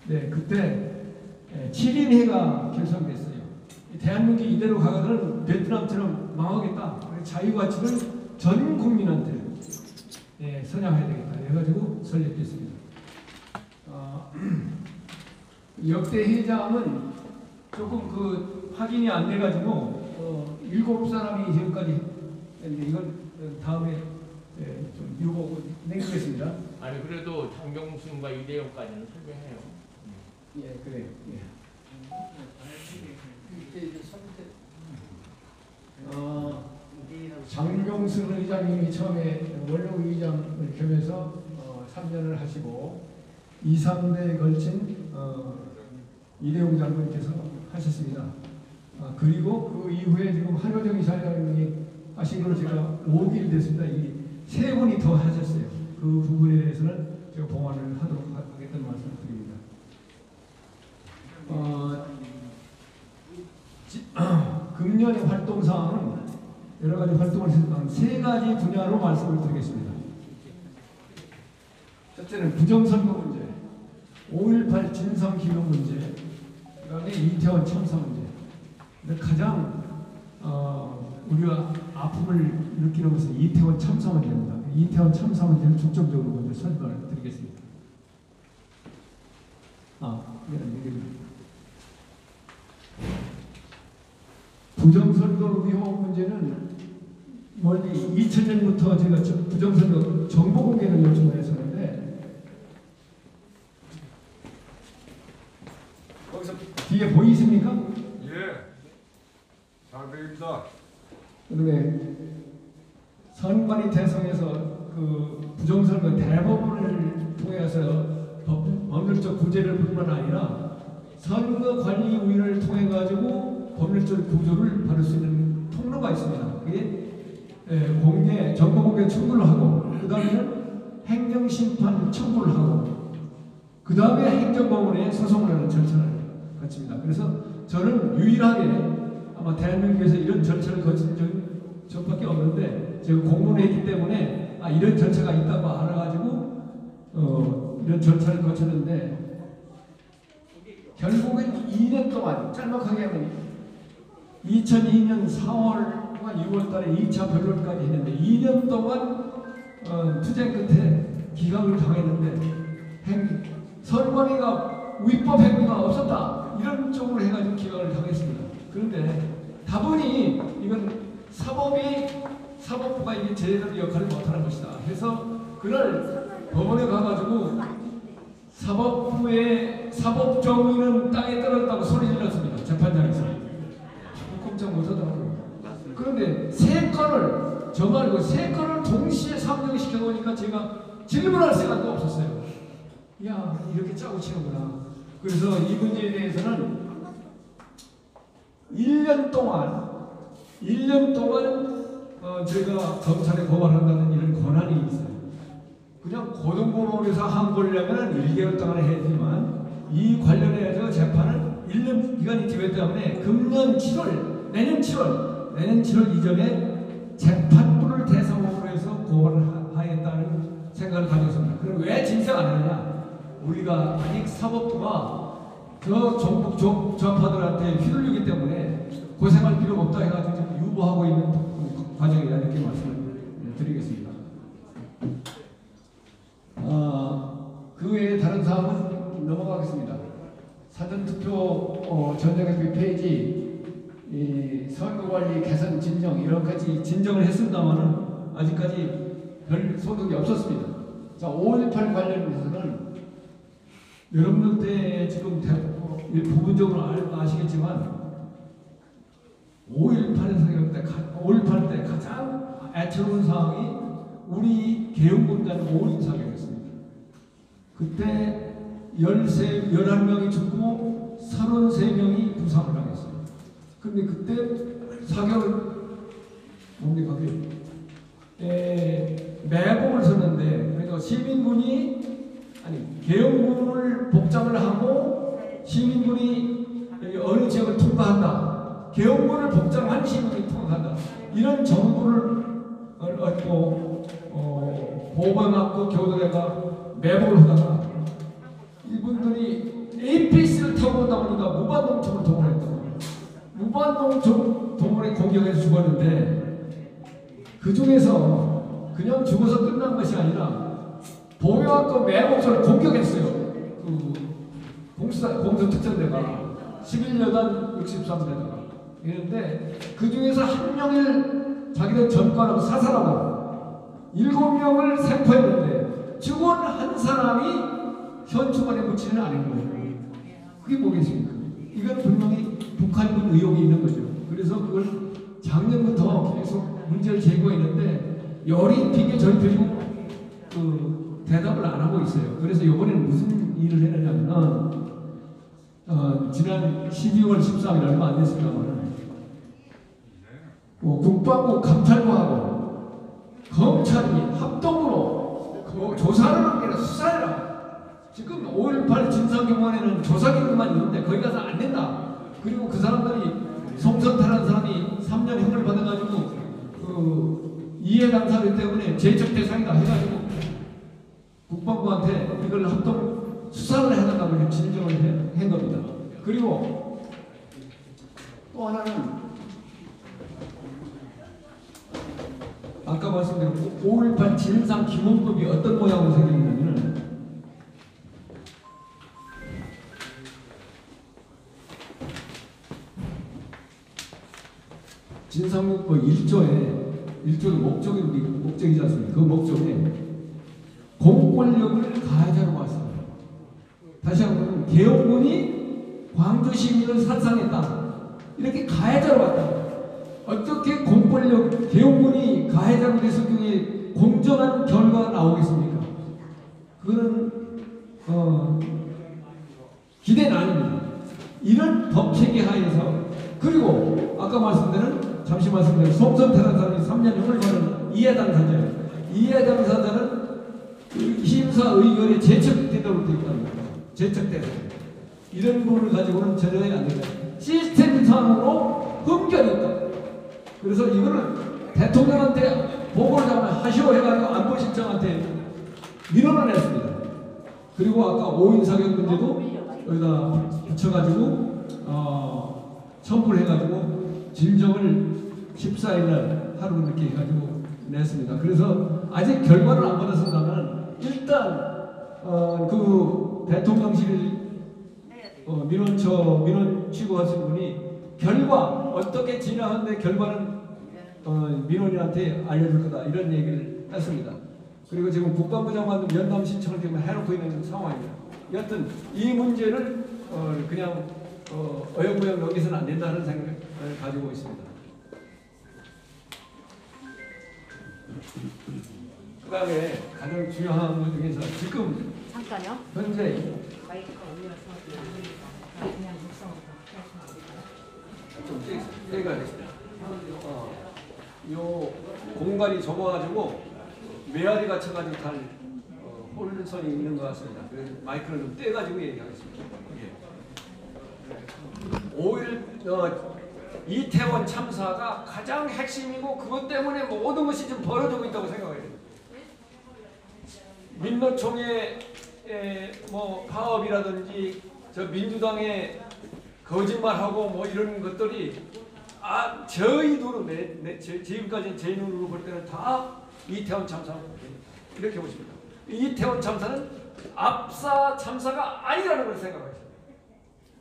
네, 그때 7인회가 결성됐어요. 대한민국이 이대로 가거든 베트남처럼 망하겠다. 자유가치를 전 국민한테 선양해야 되겠다. 해가지고 설립됐습니다. 역대 회장은 조금 그 확인이 안 돼가지고 7사람이 지금까지 했는데 이건 다음에 좀 요거 내겠습니다. 아니 그래도 장경순과 이대용까지는 설명해요. 예, 그래요. 예. 장경순 의장님이 처음에 원로 의장을 겸해서 3년을 하시고 2, 3대에 걸친 이대용 장관께서 하셨습니다. 그리고 그 이후에 지금 한효정 이사장님이 하신 걸 제가 5기 됐습니다. 이 세 분이 더 하셨어요. 그 부분에 대해서는 제가 봉안을 하도록 하겠다는 말씀을 드립니다. 금년의 활동사항은 여러 가지 활동을 했던 3가지 분야로 말씀을 드리겠습니다. 첫째는 부정선거 문제, 5.18 진상규명 문제, 그 다음에 이태원 참사 문제. 근데 가장 우리가 아픔을 느끼는 것은 이태원 참사 문제입니다. 이태원 참사 문제를 중점적으로 먼저 설명을 드리겠습니다. 부정선거 의혹 문제는 멀리 2000년부터 제가 부정선거 정보 공개를 요청을 했었는데 거기서 뒤에 보이십니까? 예, 잘 보입니다. 그다음에 선관위 대성에서 그 부정선거 대법원을 통해서 법률적 구제를 뿐만 아니라 선거관리 우위를 통해 가지고 법률적 구조를 받을 수 있는 통로가 있습니다. 그게 정보 공개 청구를 하고 그 다음에는 행정심판 청구를 하고 그 다음에 행정법원에 소송을 하는 절차를 거칩니다. 그래서 저는 유일하게 아마 대한민국에서 이런 절차를 거친 적이 저밖에 없는데 제가 공부를 했기 때문에 이런 절차가 있다고 알아가지고 이런 절차를 거쳤는데 결국엔 2년 동안 짤막하게 하면 2002년 4월과 6월 달에 2차 변론까지 했는데 2년 동안 투쟁 끝에 기각을 당했는데 선관위가 위법 행위가 없었다 이런 쪽으로 해가지고 기각을 당했습니다. 그런데 다분히 이건 사법부가 이게 제대로 역할을 못하는 것이다 해서 그날 법원에 가가지고 사법 정의는 땅에 떨어졌다고 소리 질렀습니다. 재판장에서 꼼짝 못하더라고요. 그런데 세 건을 저 말고 세 건을 동시에 상정시켜 놓으니까 제가 질문할 시간도 없었어요. 야, 이렇게 짜고 치는구나. 그래서 이 문제에 대해서는 1년 동안 제가 검찰에 고발한다는 이런 권한이 있어요. 그냥 고등법원에서 한 거려면 1개월 동안 해야지만 이 관련해서 재판을 1년 기간이 지났기 때문에 금년 7월, 내년 7월 이전에 재판부를 대상으로 해서 고발을 하겠다는 생각을 가졌습니다. 그럼 왜 진색 안 하느냐? 우리가 아직 사법부가 저 정부 좌파들한테 휘둘리기 때문에 고생할 필요가 없다 해가지고 지금 유보하고 있는 과정이다 이렇게 말씀을 드리겠습니다. 그 외에 다른 사항은 넘어가겠습니다. 사전투표 전자개표 페이지 선거관리 개선 진정 이런 가지 진정을 했습니다만은 아직까지 별 소득이 없었습니다. 자, 5.18 관련해서는 여러분들 때 지금 부분적으로 아시겠지만 5.18 때 가장 애처로운 상황이 우리 계엄군단 5인 사격이었습니다. 그때 11명이 죽고 33명이 부상을 당했어요. 근데 그때 사격을 뭡니까? 매복을 썼는데 그러니까 계엄군을 복장을 하고 시민군이 어느 지역을 통과한다. 계엄군을 복장한 시민군이 통과한다. 이런 정보를 얻고 보호받고 교도대가 매복을 하다가 이분들이 무반동총을 동원했다고. 무반동총 동원에 공격해서 죽었는데 그 중에서 그냥 죽어서 끝난 것이 아니라 보명학과 매복선을 공격했어요. 그 공수특전대가 11여단 63대다가 이랬는데 그 중에서 한 명을 자기들 전과하고 사살하고 7명을 생포했는데 죽은 한 사람이 현충원에 묻지는 않은 거예요. 그게 뭐겠습니까? 이건 분명히 북한군 의혹이 있는 거죠. 그래서 그걸 작년부터 계속 문제를 제기했는데 열이 핑계 저리 들고 그 대답을 안 하고 있어요. 그래서 이번에는 무슨 일을 해내냐면 지난 12월 13일 얼마 안 됐습니다만 국방부 감찰부하고 검찰이 합동으로 그 조사를 한 게 아니라 수사해라. 지금 5.18 진상규명에는 조사기구만 있는데 거기 가서 안 된다. 그리고 그 사람들이 송선태라는 사람이 3년 형을 받아가지고 그 이해 당사자 때문에 제적 대상이다 해가지고 국방부한테 이걸 합동 수사를 해달라고 진정을 한 겁니다. 그리고 또 하나는 아까 말씀드린 5.18 진상규명법이 어떤 모양으로 생겼냐면 진상규명법 1조의 목적이지 않습니까? 그 목적에 공권력을 가해자로 봤습니다. 다시 한번 계엄군이 광주 시민을 살상했다. 이렇게 가해자로 봤다. 어떻게 공권력 계엄군이 가해자로 됐을 경우에 공정한 결과가 나오겠습니까? 그거는 기대는 아닙니다. 이런 법 체계 하에서 그리고 아까 잠시 말씀드린 송선태라는 사람이 3년형을 받은 이해 당사자예요. 이해 당사자는 심사의결에 제척되도록 되어 있다는 거예요. 제척되도록. 이런 부분을 가지고는 전혀 안 된다. 시스템상으로 흠결이 있다. 그래서 이거는 대통령한테 보고를 하시오 해가지고 안보실장한테 민원을 냈습니다. 그리고 아까 5인 사격 문제도 여기다 붙여가지고 첨부를 해가지고 진정을 14일날 하루 늦게 해가지고 냈습니다. 그래서 아직 결과를 안 받았습니다만 일단 그 대통령실 민원 취고하신 분이 결과 어떻게 진행하는데 결과는 민원인한테 알려줄 거다 이런 얘기를 했습니다. 그리고 지금 국방부 장관도 면담 신청을 지금 해놓고 있는 상황입니다. 여튼 이 문제를 그냥 어영부영 여기서는 안 된다는 생각을 가지고 있습니다. 그 다음에 가장 중요한 것 중에서 지금 잠깐요. 현재 마이크가 올려서 그냥 좀 떼가 됐습니다. 요 공간이 좁아가지고 메아리 갇혀가지고 달 혼선이 있는 것 같습니다. 그래서 마이크를 좀 떼가지고 얘기하겠습니다. 5.1 이태원 참사가 가장 핵심이고 그것 때문에 모든 것이 좀 벌어지고 있다고 생각해요. 민노총의 파업이라든지 저 민주당의 거짓말하고 뭐 이런 것들이 저희 눈으로 지금까지 제 눈으로 볼 때는 다 이태원 참사 이렇게 보십니다. 이태원 참사는 압사 참사가 아니라는 걸 생각하십니다.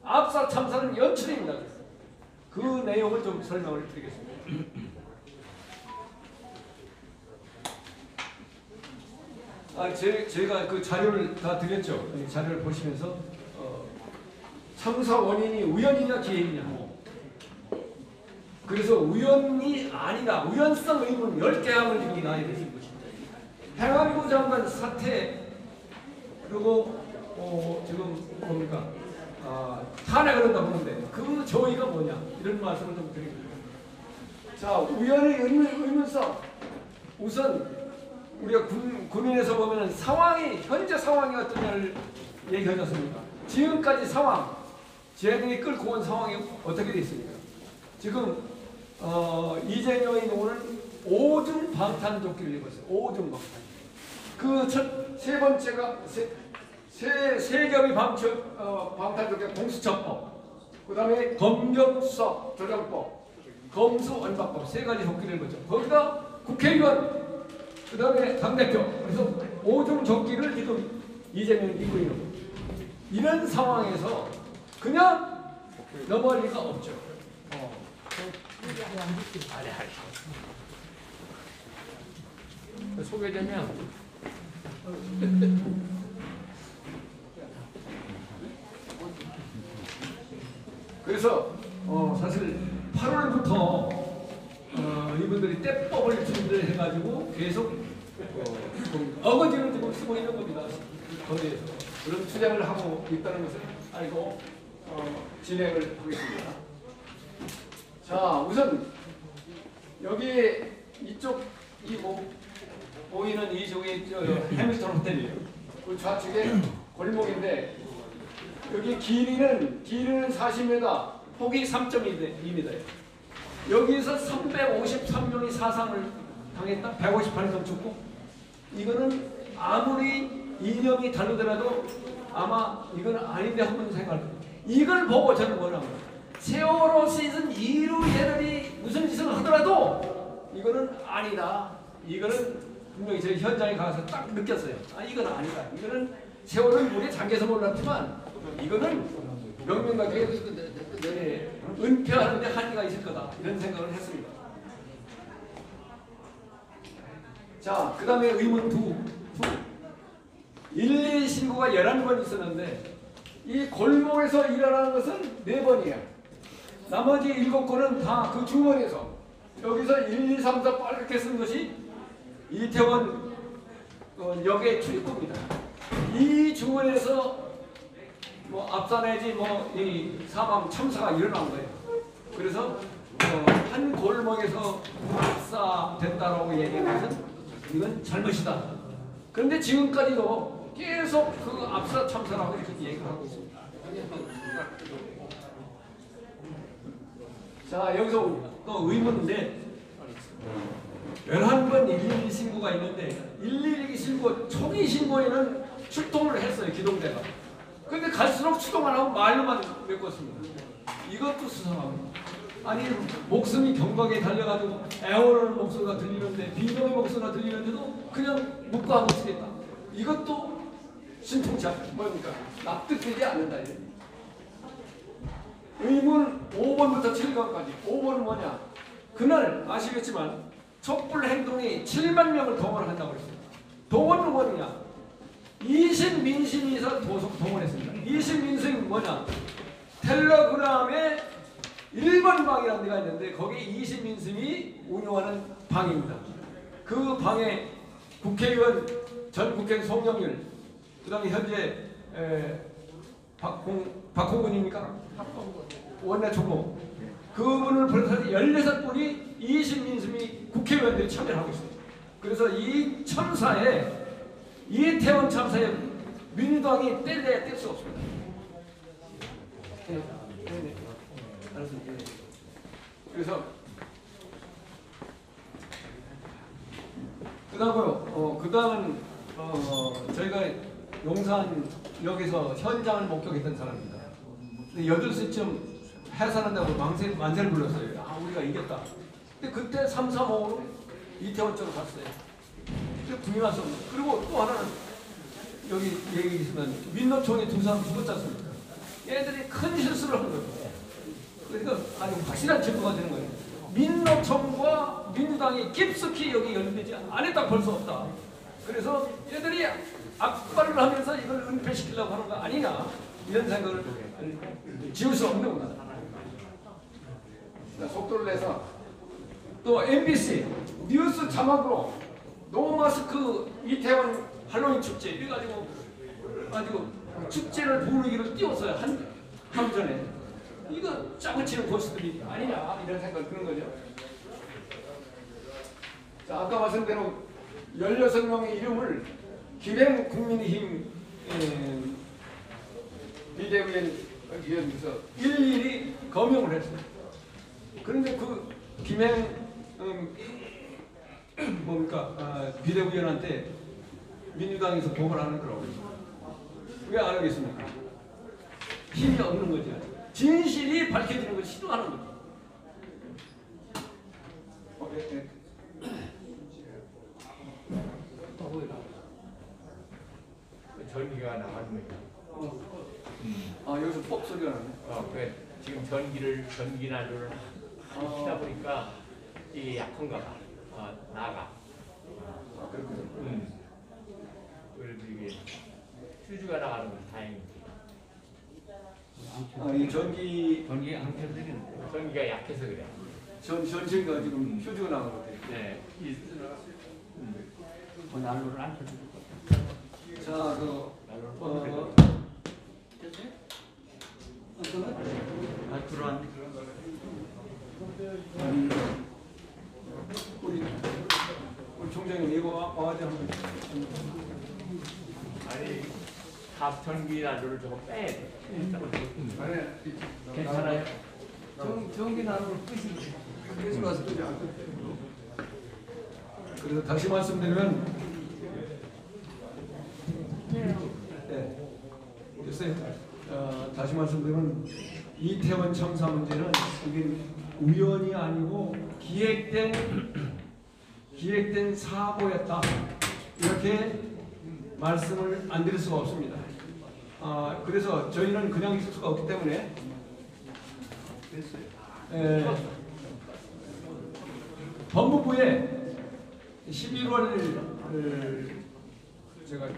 압사 참사는 연출입니다. 그 내용을 좀 설명을 드리겠습니다. 제가 그 자료를 다 드렸죠. 이 자료를 보시면서 참사 원인이 우연이냐 기획이냐. 그래서 우연이 아니다. 우연성 의문 10개함을 지금 나야 되는 것입니다. 행안부 장관 사태 그리고 지금 뭡니까? 탄핵을 한다고 하는데 그 저희가 뭐냐 이런 말씀을 좀 드립니다. 자, 우연의 의문성 우선 우리가 군인에서 보면은 상황이 현재 상황이 어떠냐를 얘기하지 않습니까? 지금까지 상황 쟤들이 끌고 온 상황이 어떻게 돼 있습니까? 지금 이재명의 경우는 5중 방탄조끼를 입었어요. 5중 방탄. 그 세 번째가 세 겹의 방탄조끼 공수처법. 그 다음에 검경수사 조정법, 검수완박법 세 가지 조끼를 거죠. 거기다 국회의원, 그 다음에 당대표, 그래서 5종 조끼를 지금 이재명이 입고 있는 거예요. 이런 상황에서 그냥 넘어갈 리가 없죠. 소개되면 그래서 사실 8월부터 이분들이 떼법을 준비해가지고 계속 어거지를 지금 쓰고 있는 겁니다. 거기에서 그런 투쟁을 하고 있다는 것을 알고 진행을 하겠습니다. 자, 우선 여기 이쪽 보이는 이쪽이 해밀턴 호텔이에요. 그 좌측에 골목인데 여기 길이는 40m, 폭이 3.2m. 여기서 353명이 사상을 당했다. 158명 죽고. 이거는 아무리 이념이 다르더라도 아마 이건 아닌데 한번 생각해요. 이걸 보고 저는 뭐라고 세월호 시즌 2로 얘들이 무슨 짓을 하더라도 이거는 아니다. 이거는 분명히 저희 현장에 가서 딱 느꼈어요. 아, 이건 아니다. 이거는 세월은 물에 잠겨서 몰랐지만 이거는 명명하게 은폐하는데 한계가 있을 거다. 이런 생각을 했습니다. 자, 그 다음에 의문 112 신고가 11번 있었는데 이 골목에서 일어나는 것은 4번이에요. 나머지 7건은 다 그 주머니에서 여기서 1, 2, 3, 4 빨갛게 쓴 것이 이태원 역의 출입구입니다. 이 주머니에서 뭐 압사 내지 이 사망 참사가 일어난 거예요. 그래서 한 골목에서 압사됐다라고 얘기하는 것은 이건 잘못이다. 그런데 지금까지도 계속 그 압사 참사라고 이렇게 얘기를 하고 있습니다. 자, 여기서 또 의문인데 11번 112 신고가 있는데 112 신고 초기 신고에는 출동을 했어요. 기동대가. 근데 갈수록 출동 안 하고 말로만 메꿨습니다. 이것도 수상합니다. 아니 목숨이 경각에 달려가지고 애원하는 목소리가 들리는데 비명의 목소리가 들리는데도 그냥 묵과하고 쓰겠다. 이것도 신통치 않습니다. 뭡니까? 납득되지 않는다. 의문 5번부터 7번까지. 5번은 뭐냐? 그날 아시겠지만 촛불 행동이 7만 명을 동원한다고 그랬어요. 동원은 뭐냐? 20민심에서 동원했습니다. 20민심이 뭐냐? 텔레그램에 1번 방이라는 데가 있는데 거기 20민심이 운영하는 방입니다. 그 방에 국회의원 전 국회의원 송영일, 그 다음에 현재 박홍근입니까? 원내 총무. 그분을 벌써 16분이 20민심이 국회의원들이 참여를 하고 있어요. 그래서 이 참사에 이태원 참사에 민주당이 뗄래야 뗄 수 없습니다. 그래서 그다음은 저희가 용산역에서 현장을 목격했던 사람입니다. 8시쯤 해산한다고 만세를 불렀어요. 아, 우리가 이겼다. 근데 그때 335로 이태원 쪽으로 갔어요. 근데 구경할 수 없는. 그리고 또 하나는 여기 얘기 있으면 민노총에 2사람 죽었지 않습니까? 얘들이 큰 실수를 한 거예요. 그러니까 아주 확실한 증거가 되는 거예요. 민노총과 민주당이 깊숙이 여기 연대지 안 했다 볼 수 없다. 그래서 얘들이 악발을 하면서 이걸 은폐시키려고 하는 거 아니냐 이런 생각을 지울 수 없는 겁니다. 속도를 내서 또 MBC 뉴스 자막으로 노마스크 이태원 할로윈 축제 이래가지고 축제를 분위기를 띄웠어요. 하루 전에. 이거 짜고 치는 고수들이 아니냐 이런 생각을 드는 거죠. 자, 아까 말씀대로 16명의 이름을 기행 국민의힘 비대위원회에서 일일이 검명을 했어요. 그런데 그 김행 비대위원한테 민주당에서 보고를 하는 거라고. 왜 안 하겠습니까? 힘이 없는 거죠. 진실이 밝혀지는 걸 싫어하는 거죠. 전기가 나가는 거예요. 아 여기서 뻑 소리가 나네. 그래 지금 전기 난로를 키다 보니까 이게 약한가 봐. 나가. 그렇군요. 그래도 이게 휴지가 나가는 건 다행이지. 이 전기 안 켜드리는데. 전기가 약해서 그래. 전체가 지금 휴지가 나가는 것 같아요. 네. 난로를 안 켜드리고. 자, 들어왔네. 우리 총장님 이거 와가지고 한번. 아니 탑 전기 난로를 조금 빼야 돼. 괜찮아요? 전기 나누고 끄시면 계속 와서 끄지 않고. 그래서 다시 말씀드리면, 네, 글쎄요. 다시 말씀드리면 이태원 참사 문제는 이게 우연이 아니고 기획된 사고였다. 이렇게 말씀을 안 드릴 수가 없습니다. 그래서 저희는 그냥 있을 수가 없기 때문에 법무부에 11월 제가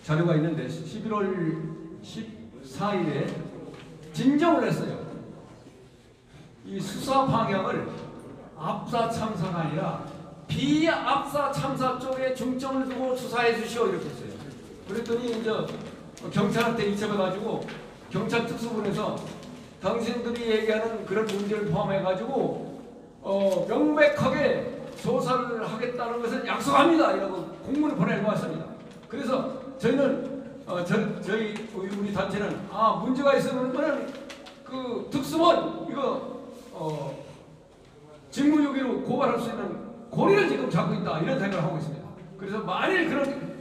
자료가 있는데 11월 14일에 진정을 했어요. 이 수사 방향을 압사 참사가 아니라 비압사 참사 쪽에 중점을 두고 수사해 주시오 이렇게 했어요. 그랬더니 이제 경찰한테 이첩해가지고 경찰 특수본에서 당신들이 얘기하는 그런 문제를 포함해가지고 명백하게 조사를 하겠다는 것을 약속합니다 이라고 공문을 보내고 왔습니다. 그래서 저희는 저희 우리 단체는 문제가 있으면 그 특수본 이거 직무유기로 고발할 수 있는 고리를 지금 잡고 있다 이런 생각을 하고 있습니다. 그래서 만일 그런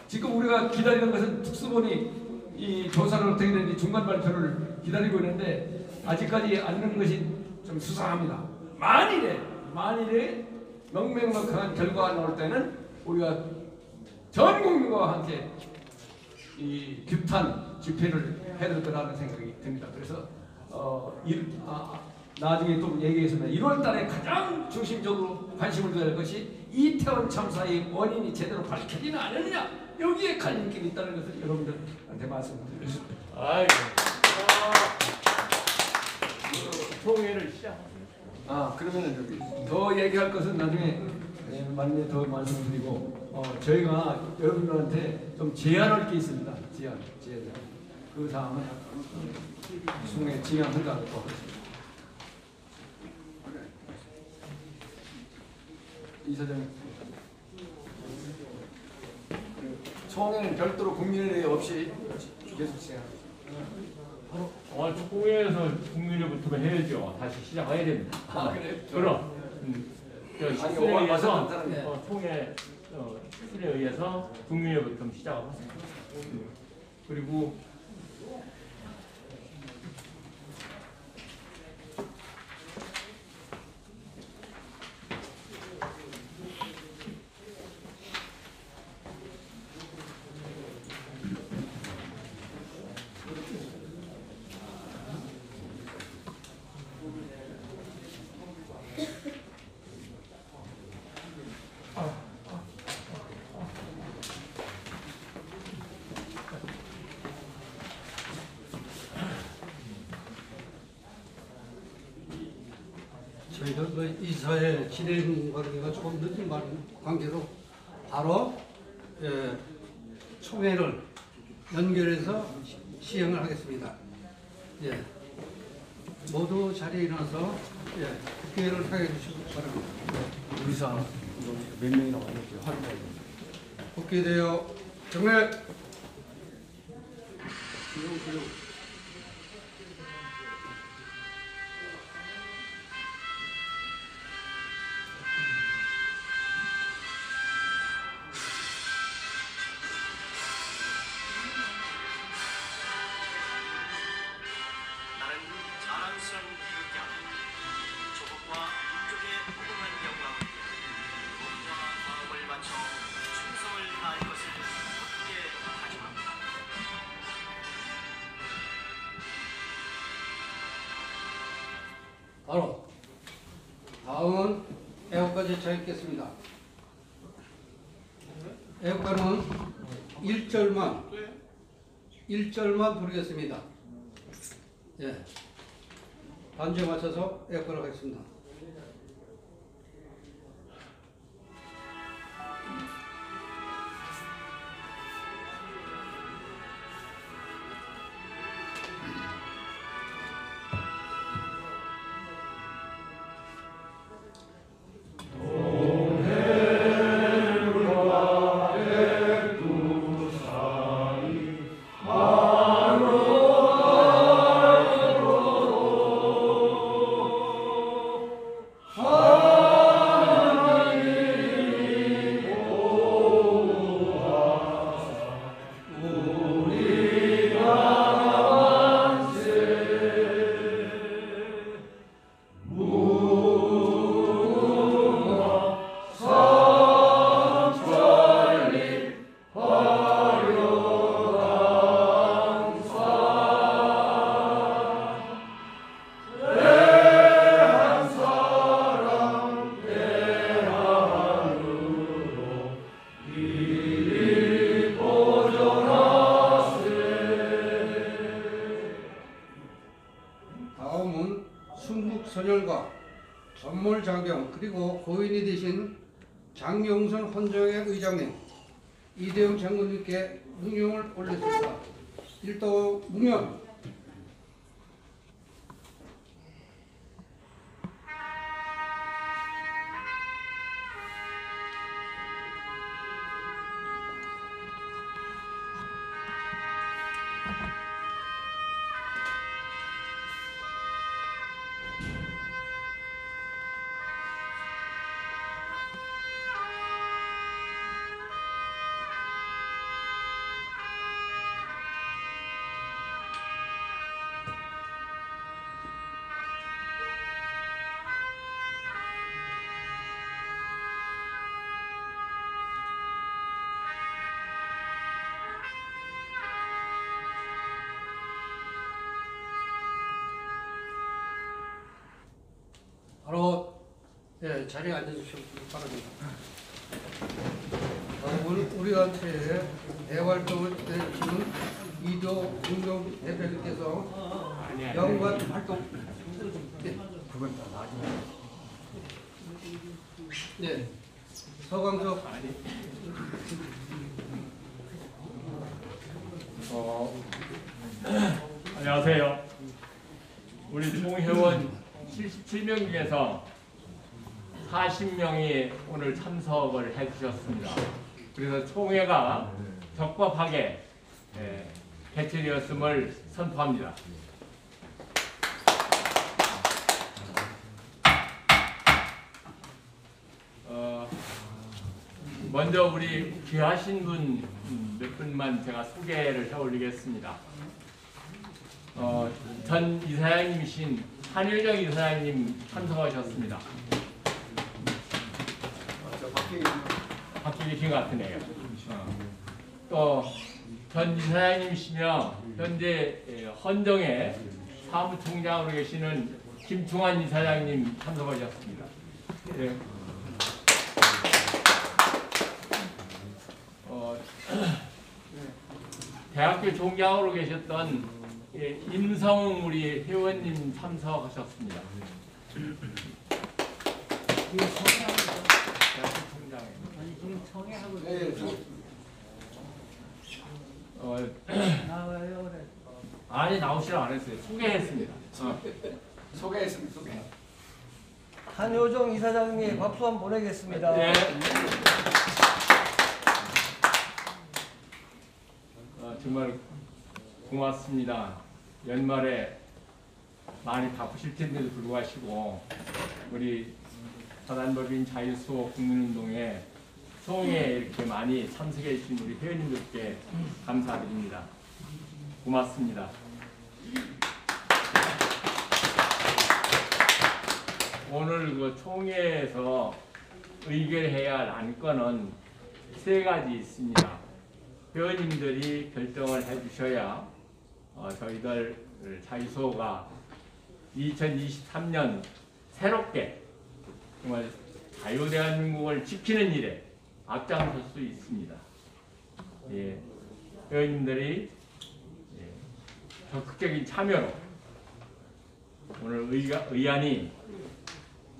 지금 우리가 기다리는 것은 특수본이 이 조사를 어떻게 되는지 중간 발표를 기다리고 있는데 아직까지 않는 것이 좀 수상합니다. 만일에 명명백한 결과가 나올 때는 우리가 전 국민과 함께 이 규탄 집회를 해야 될 거라는 생각이 듭니다. 그래서 나중에 또 얘기했습니다. 1월 달에 가장 중심적으로 관심을 둬야 할 것이 이태원 참사의 원인이 제대로 밝혀지나 않느냐 여기에 갈림길이 있다는 것을 여러분들한테 말씀드리겠습니다. 아이고. 총회를 시작합니다. 그러면은 여기 더 얘기할 것은 나중에 만에 더 말씀드리고 저희가 여러분들한테 좀 제안할 게 있습니다. 제안. 그 사항은 수능에 진행한다고 하겠습니다. 이사장님. 총회는 별도로 국민의회 없이 계속 진행합니다. 총회에서 국민의부터 해야죠. 다시 시작해야 됩니다. 그래요? 그럼. 실술에 의해서 총회 실술에 의해서 국민의부터 시작을 하세요. 그리고 저희가 그 이사회 진행 관계가 조금 늦은 관계로 바로 총회를 연결해서 시행을 하겠습니다. 모두 자리에 일어나서 국회를 하게 해주시기 바랍니다. 의사 몇 명이나 왔는지 확인해야 됩니다. 국회대요 정례. 나는 바로 다음은 애국가 제차 읽겠습니다. 애국가는 1절만 부르겠습니다. 예. 반주에 맞춰서 애국가를 하겠습니다. 다음은 순국선열과 전몰장경 그리고 고인이 되신 장용선 헌정의 의장님 이대영 장군님께 묵념을 올렸습니다. 일도 묵념. 바로 예, 자리에 앉아주시기 바랍니다. 오늘 우리한테 대활동을 해주시는 이도 공동 대표님께서 연구한 활동 그건 다 나중에 네 서광석 안녕하세요. 우리 총회원 77명 중에서 40명이 오늘 참석을 해주셨습니다. 그래서 총회가 적법하게 개최되었음을 선포합니다. 먼저 우리 귀하신 분 몇 분만 제가 소개를 해 올리겠습니다. 전 이사장님이신 한일정 이사장님 참석하셨습니다. 밖에 계신 것 같으네요. 또 전 이사장님이시며 현재 헌정의 사무총장으로 계시는 김충환 이사장님 참석하셨습니다. 네. 대학교 종장으로 계셨던 임성웅 우리 회원님 참석하셨습니다. 아니 지금 청해하고 나와요 그래. 아니 나오시라 안 했어요. 소개했습니다. 소개했습니다. 소개. 한효정 이사장님 박수 한번 보내겠습니다. 네. 정말 고맙습니다. 연말에 많이 바쁘실 텐데도 불구하고 우리 사단법인 자유수호 국민운동에 소홍에 이렇게 많이 참석해 주신 우리 회원님들께 감사드립니다. 고맙습니다. 오늘 그 총회에서 의결해야 할 안건은 3가지 있습니다. 회원님들이 결정을 해주셔야 저희들 자유수호가 2023년 새롭게 정말 자유대한민국을 지키는 일에 앞장설 수 있습니다. 예, 회원님들이 적극적인 참여로 오늘 의안이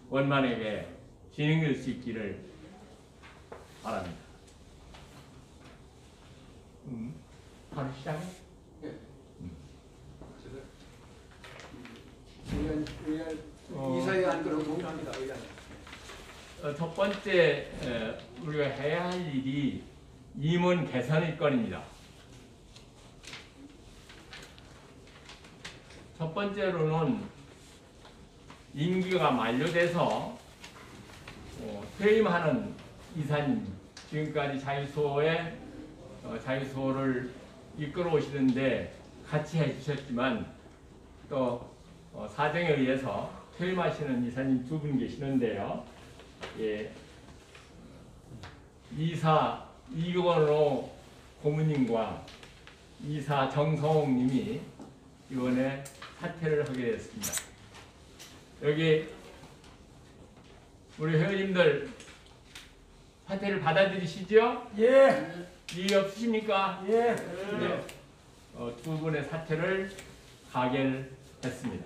원만하게 진행될 수 있기를 바랍니다. 바로 시작해. 이사회 안 그러고 합니다. 첫 번째 우리가 해야 할 일이 임원 개선의 건입니다. 첫 번째로는 임기가 만료돼서 퇴임하는 이사님, 지금까지 자유수호를 이끌어 오시는데 같이 해주셨지만 또 사정에 의해서 퇴임하시는 이사님 2분 계시는데요. 예, 이사 이건호 고문님과 이사 정성홍님이 이번에 사퇴를 하게 됐습니다. 여기 우리 회원님들 사퇴를 받아들이시죠? 예. 이의 없으십니까? 예. 네. 2분의 사퇴를 가결했습니다.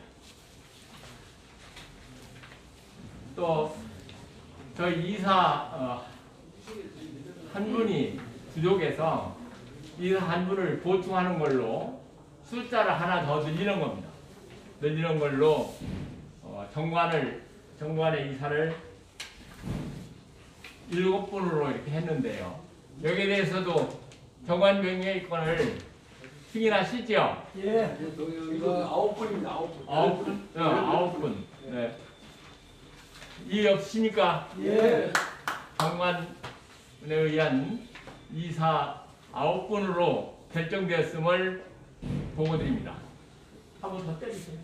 또 저희 이사 한 분이 부족해서 이사 한 분을 보충하는 걸로 숫자를 하나 더 늘리는 겁니다. 늘리는 걸로 정관의 이사를 7분으로 이렇게 했는데요. 여기에 대해서도 정관 병행권을 승인하시죠? 예. 이거 9분입니다. 9분. 9분? 9분. 네. 이해 없으십니까? 예. 정관에 의한 이사 9분으로 결정되었음을 보고드립니다. 한 번 더 때리세요.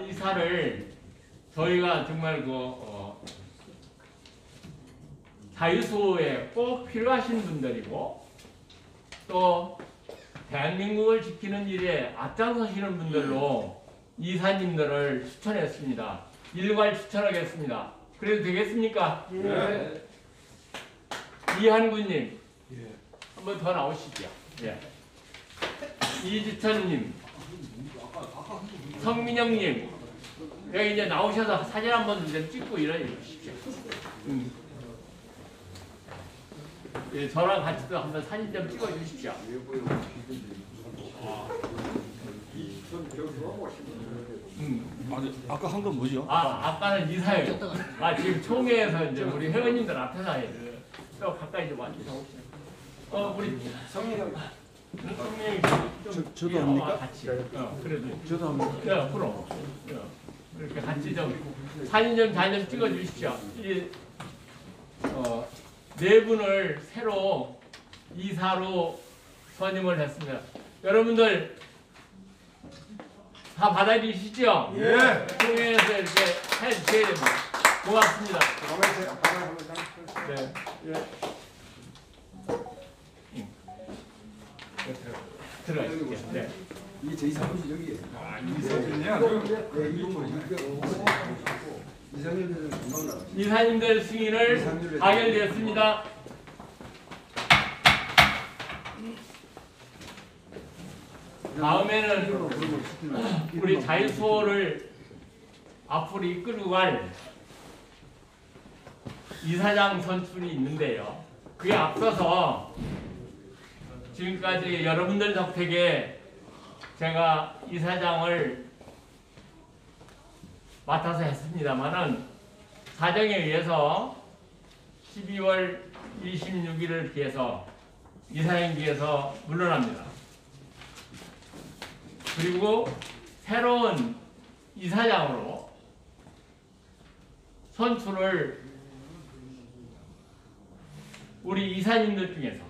이사를 저희가 정말 자유수호에 꼭 필요하신 분들이고 또 대한민국을 지키는 일에 앞장서시는 분들로 이사님들을 추천했습니다. 일괄 추천하겠습니다. 그래도 되겠습니까? 예. 이한구님 한 번 더 나오시죠. 예. 이주천님, 성민영님 여기 이제 나오셔서 사진 한번 좀 찍고 일어나주십시오. 예, 저랑 같이 또 한번 사진 좀 찍어주십시오. 아까 한 건 뭐죠? 아까는 이사예요. 지금 총회에서 이제 우리 회원님들 앞에서 해요. 또 가까이 좀 앉으셔보시죠. 우리 성민이 저도 합니까? 같이. 그래도. 저도 합니다. 네, 그럼. 이렇게 같이 좀 사진 좀 잘 좀 찍어 주십시오. 네 분을 새로 이사로 선임을 했습니다. 여러분들 다 받아주시죠? 예. 총회에서 이렇게 해주셔야 됩니다. 고맙습니다. 네. 들어가시죠. 네. 이게 제 사무실 여기에. 이사진이야? 이사님들은 금방 나가죠. 이사님들 승인을 가결되었습니다. 다음에는 우리 자유수호를 앞으로 이끌고 갈 이사장 선출이 있는데요. 그에 앞서서 지금까지 여러분들 덕택에 제가 이사장을 맡아서 했습니다만은 사정에 의해서 12월 26일을 기해서 이사임기에서 물러납니다. 그리고 새로운 이사장으로 선출을 우리 이사님들 중에서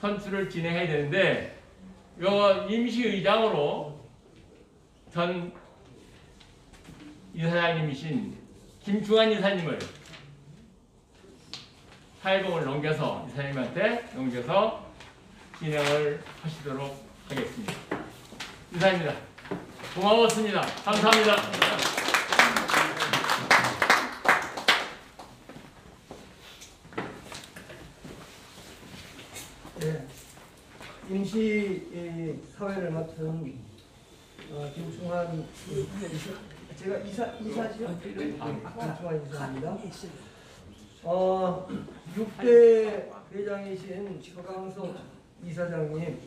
선출을 진행해야 되는데 요 임시의장으로 전 이사장님이신 김중환 이사님을 사회봉을 넘겨서 이사님한테 넘겨서 진행을 하시도록 하겠습니다. 이사입니다. 고마웠습니다. 감사합니다. 네. 임시 사회를 맡은 김충환 제가 이사죠? 김충환 이사입니다. 6대 회장이신 서강석 이사장님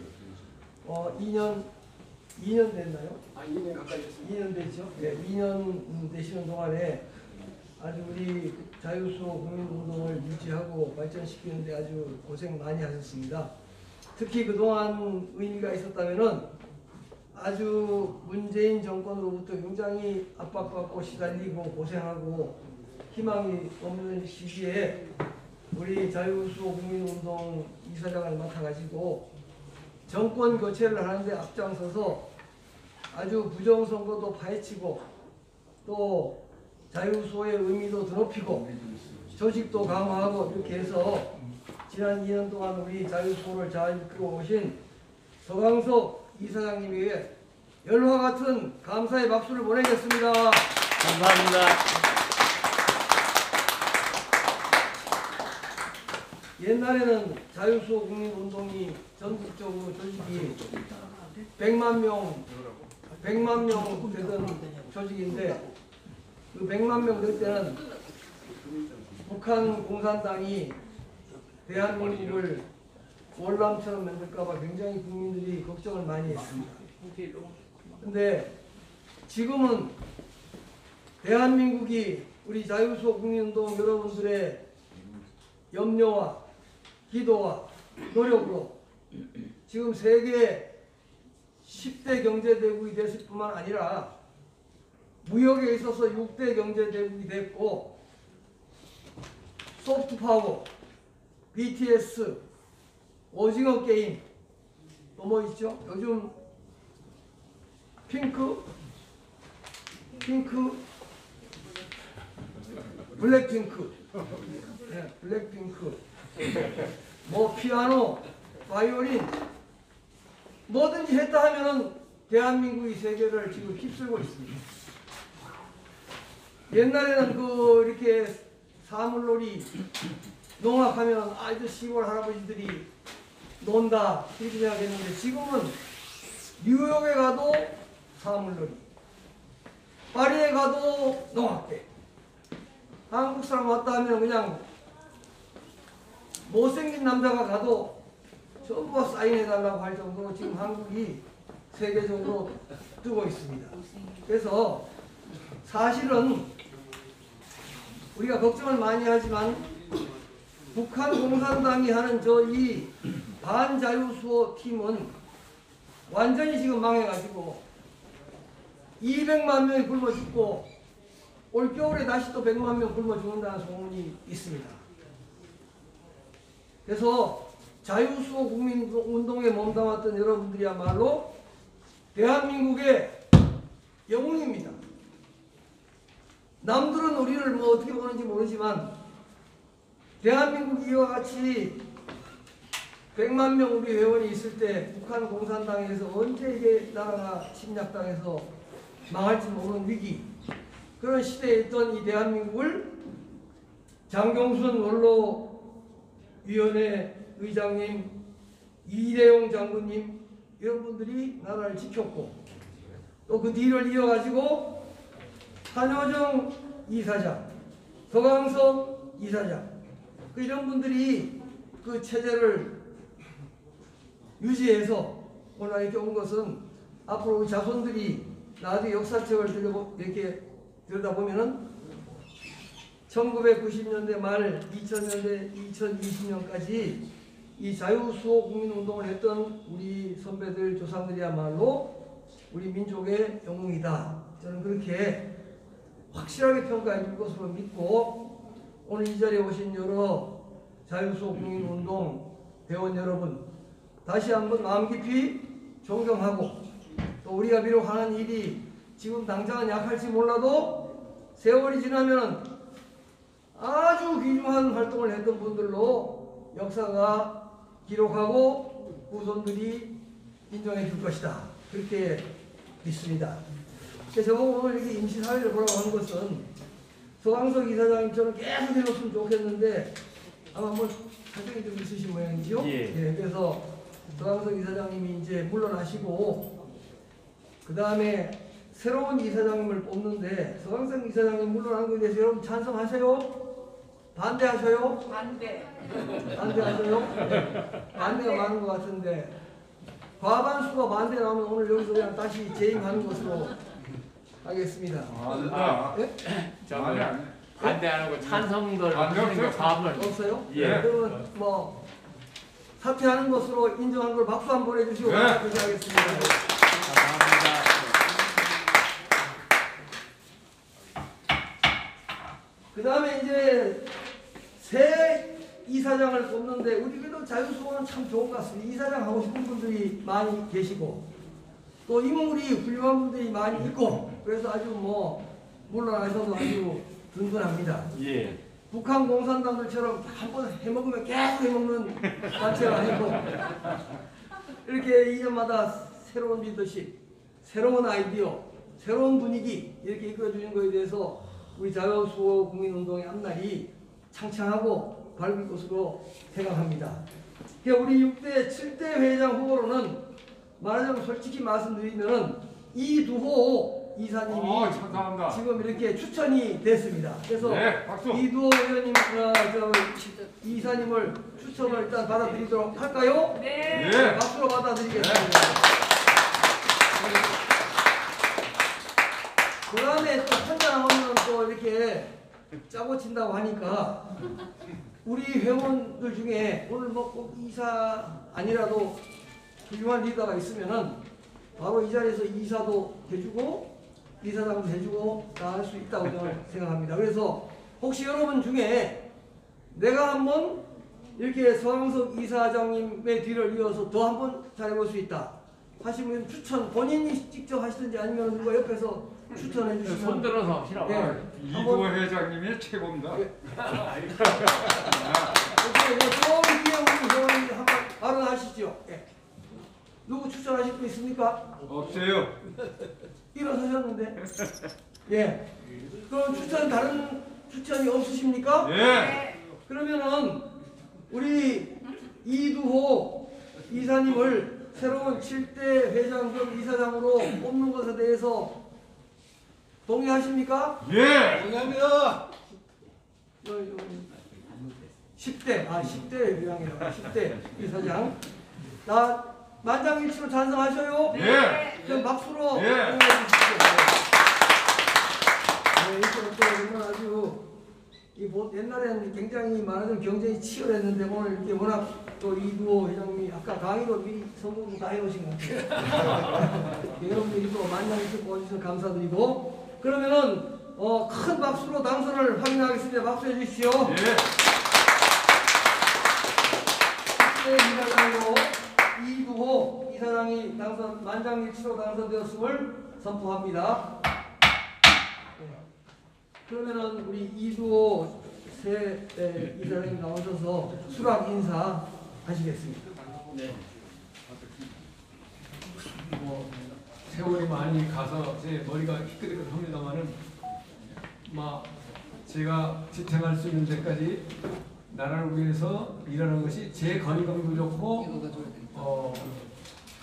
2년 됐나요? 2년 가까이 됐습니다. 2년 됐죠? 네, 2년 되시는 동안에 아주 우리 자유수호 국민운동을 유지하고 발전시키는데 아주 고생 많이 하셨습니다. 특히 그동안 의미가 있었다면은 아주 문재인 정권으로부터 굉장히 압박받고 시달리고 고생하고 희망이 없는 시기에 우리 자유수호 국민운동 이사장을 맡아가지고 정권 교체를 하는데 앞장서서 아주 부정선거도 파헤치고 또 자유수호의 의미도 드높이고 조직도 강화하고 이렇게 해서 지난 2년 동안 우리 자유수호를 잘 이끌어 오신 서강석 이사장님에게 열화 같은 감사의 박수를 보내겠습니다. 감사합니다. 옛날에는 자유수호 국민운동이 전국적으로 조직이 100만 명 되던 조직인데 그 100만 명 될 때는 북한 공산당이 대한민국을 월남처럼 만들까봐 굉장히 국민들이 걱정을 많이 했습니다. 근데 지금은 대한민국이 우리 자유수호 국민운동 여러분들의 염려와 기도와 노력으로 지금 세계 10대 경제대국이 됐을 뿐만 아니라 무역에 있어서 6대 경제대국이 됐고 소프트파워, BTS, 오징어 게임 또 뭐 있죠? 요즘 핑크, 블랙핑크, 네, 블랙핑크, 뭐 피아노, 바이올린 뭐든지 했다 하면은 대한민국이 세계를 지금 휩쓸고 있습니다. 옛날에는 그 이렇게 사물놀이 농악하면 아주 시골 할아버지들이 논다 이렇게 생각했는데 지금은 뉴욕에 가도 사물놀이, 파리에 가도 농악대. 한국 사람 왔다 하면 그냥 못생긴 남자가 가도 전부 사인해달라고 할 정도로 지금 한국이 세계적으로 뜨고 있습니다. 그래서 사실은 우리가 걱정을 많이 하지만 북한 공산당이 하는 이 반자유수호 팀은 완전히 지금 망해가지고 200만 명이 굶어 죽고 올겨울에 다시 또 100만 명 굶어 죽는다는 소문이 있습니다. 그래서 자유수호 국민운동에 몸담았던 여러분들이야말로 대한민국의 영웅입니다. 남들은 우리를 뭐 어떻게 보는지 모르지만 대한민국이 이와 같이 100만 명 우리 회원이 있을 때 북한 공산당에서 언제 이게 나라가 침략당해서 망할지 모르는 위기 그런 시대에 있던 이 대한민국을 장경순 원로위원회 의장님, 이대용 장군님 이런 분들이 나라를 지켰고 또 그 뒤를 이어가지고 한효정 이사장, 서강석 이사장 이런 분들이 그 체제를 유지해서 오늘 이렇게 온 것은 앞으로 우리 자손들이 나중에 역사책을 이렇게 들여다보면은 1990년대 말 2000년대 2020년까지 이 자유수호 국민운동을 했던 우리 선배들 조상들이야말로 우리 민족의 영웅이다. 저는 그렇게 확실하게 평가해 줄 것으로 믿고 오늘 이 자리에 오신 여러 자유수호 국민운동 회원 여러분 다시 한번 마음 깊이 존경하고 또 우리가 비록 하는 일이 지금 당장은 약할지 몰라도 세월이 지나면 아주 귀중한 활동을 했던 분들로 역사가 기록하고 후손들이 인정해 줄 것이다. 그렇게 믿습니다. 제가 오늘 이렇게 임시사회를 보라고 하는 것은 서강석 이사장님처럼 계속 해놓으면 좋겠는데 아마 뭐 사정이 좀 있으신 모양이죠? 예. 그래서 서강석 이사장님이 이제 물러나시고 그 다음에 새로운 이사장님을 뽑는데 서강석 이사장님 물러나는 것에 대해서 여러분 찬성하세요? 반대하셔요? 반대하셔요? 네. 반대가 많은 것 같은데 과반수가 반대 나오면 오늘 여기서 그냥 다시 재임하는 것으로 하겠습니다. 아, 예? 저는 반대하는 거 찬성들 반대 하는 게 없어요? 밥을 없어요? 예. 그러면 뭐 사퇴하는 것으로 인정한 걸 박수 한번 보내주시고 네. 그렇게 하겠습니다. 감사합니다. 그 다음에 이제 새 이사장을 뽑는데 우리 그래도 자유수호는 참 좋은 것 같습니다. 이사장 하고 싶은 분들이 많이 계시고 또 인물이 훌륭한 분들이 많이 있고 그래서 아주 뭐 물러나셔도 아주 든든합니다. 예. 북한 공산당들처럼 한 번 해먹으면 계속 해먹는 단체가 아니고 이렇게 2년마다 새로운 리더십, 새로운 아이디어, 새로운 분위기 이렇게 이끌어주는 것에 대해서 우리 자유수호 국민운동의 앞날이 창창하고 밝을 것으로 생각합니다. 그러니까 우리 6대, 7대 회장 후보로는 말하자면 솔직히 말씀드리면 이두호 이사님이 감사합니다. 지금 이렇게 추천이 됐습니다. 그래서 네, 박수. 이두호 의원님, 이사님을 추천을 일단 받아들이도록 할까요? 예. 박수로 받아드리겠습니다. 그 다음에 또 혼자 나오면 또 이렇게 짜고 친다고 하니까 우리 회원들 중에 오늘 뭐 꼭 이사 아니라도 훌륭한 리더가 있으면은 바로 이 자리에서 이사도 해주고 이사장도 해주고 다 할 수 있다고 저는 생각합니다. 그래서 혹시 여러분 중에 내가 한번 이렇게 서강석 이사장님의 뒤를 이어서 더 한번 잘해볼 수 있다 하시면 추천 본인이 직접 하시든지 아니면 누가 옆에서 추천해 주시면 손들어서 하시라고. 예, 이두호 회장님이 최고입니다. 오케이, 좋은 기회 우리 회원님 한번 발언하시죠. 예. 누구 추천하실 분 있습니까? 없어요. 일어서셨는데. 예. 그럼 다른 추천이 없으십니까? 예. 그러면은 우리 이두호 이사님을 새로운 7대 회장 겸 이사장으로 뽑는 것에 대해서 동의하십니까? 예. 동의합니다. 10대 회장이라고 10대 이사장. 나 만장일치로 찬성하셔요? 예. 그럼 박수로 예. 응원해 주십시오. 네, 이렇게 또 오늘 아주 옛날에는 굉장히 많은 경쟁이 치열했는데 오늘 이렇게 워낙 또 이두호 회장님이 아까 강의로 미리 성공 다 해오신 것 같아요. 여러분들이 또 만장일치 뽑아주셔서 감사드리고 그러면은 큰 박수로 당선을 확인하겠습니다. 박수해 주십시오. 예. 10대 이사장으로 이두호 이사장이 만장일치로 당선되었음을 선포합니다. 그러면은 우리 이두호 새 이사장님 나오셔서 수락 인사 하시겠습니다. 네. 뭐 세월이 많이 가서 제 머리가 희끗희끗합니다만은 제가 지탱할 수 있는 데까지 나라를 위해서 일하는 것이 제 건강도 좋고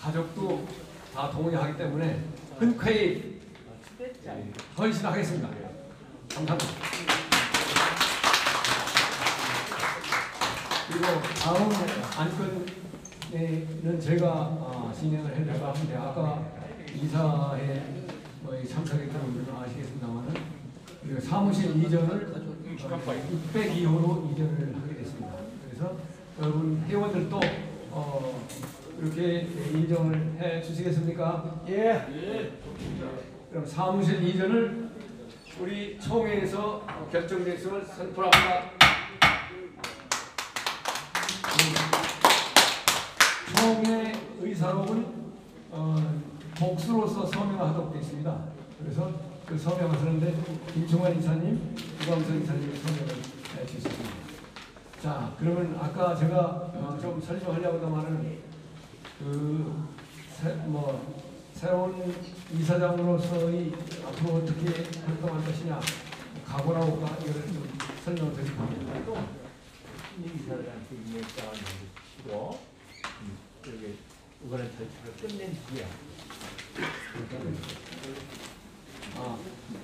가족도 다 동의하기 때문에 흔쾌히 헌신하겠습니다. 감사합니다. 그리고 다음 안건에는 제가 진행을 하려고 하는데 아까 이사에 참석했던 분들은 아시겠습니다만은 사무실 이전을 602호로 이전을 하게 됐습니다. 그래서 여러분 회원들도 이렇게 인정을 해 주시겠습니까? 예. 그럼 사무실 이전을 우리 총회에서 결정됐음을 선포합니다. 총회 의사록은 복수로서 서명하도록 되어 있습니다. 그래서 그 서명하셨는데 김종환 이사님, 유광석 이사님이 서명을 해주셨습니다. 자, 그러면 아까 제가 좀 설명하려고도만은 새로운 이사장으로서의 앞으로 어떻게 활동할 것이냐, 각오라고가 이거를 좀 설명을 드리겠습니다. 이사장한테 임명장을 내리시고 여기 이거는 절차를 끝낸 뒤에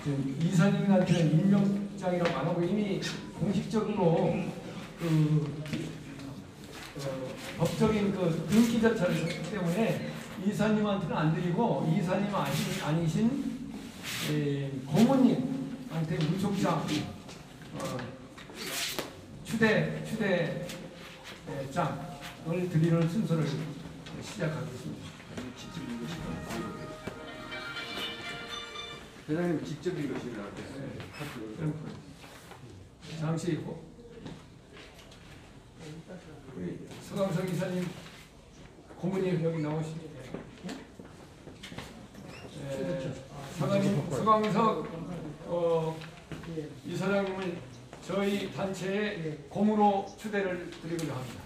지금 이사님한테는 임명장이라고 안 하고 이미 공식적으로 법적인 등기 절차를 했기 때문에 이사님한테는 안 드리고 이사님 아니신 고모님한테 무속장 추대장을 드리는 순서를 시작하겠습니다. 회장님 직접 읽으시려고 그럼 잠시 우리 서강석 이사님 고모님 여기 나오시죠. 서강석 이사장님을 저희 단체의 고문으로 추대를 드리고자 합니다.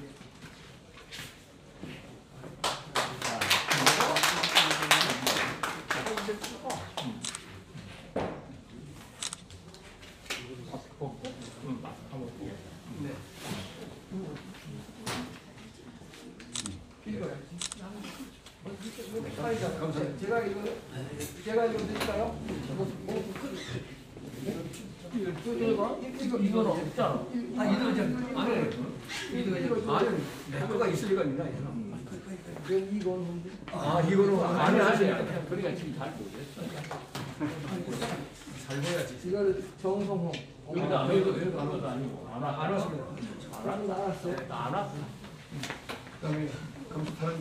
네. 감사합니다. 제가 이거 드릴까요? 이건 없잖아. 내 거가 있을 리가 있나? 이건 이거는 아니 하세요. 그러니까 지금 잘 모르겠어. 잘 보야지. 이거를 정성호. 여기도 아무도 아니고 안 왔습니다. 나는 알았어. 안 왔어. 그다음에 검사하는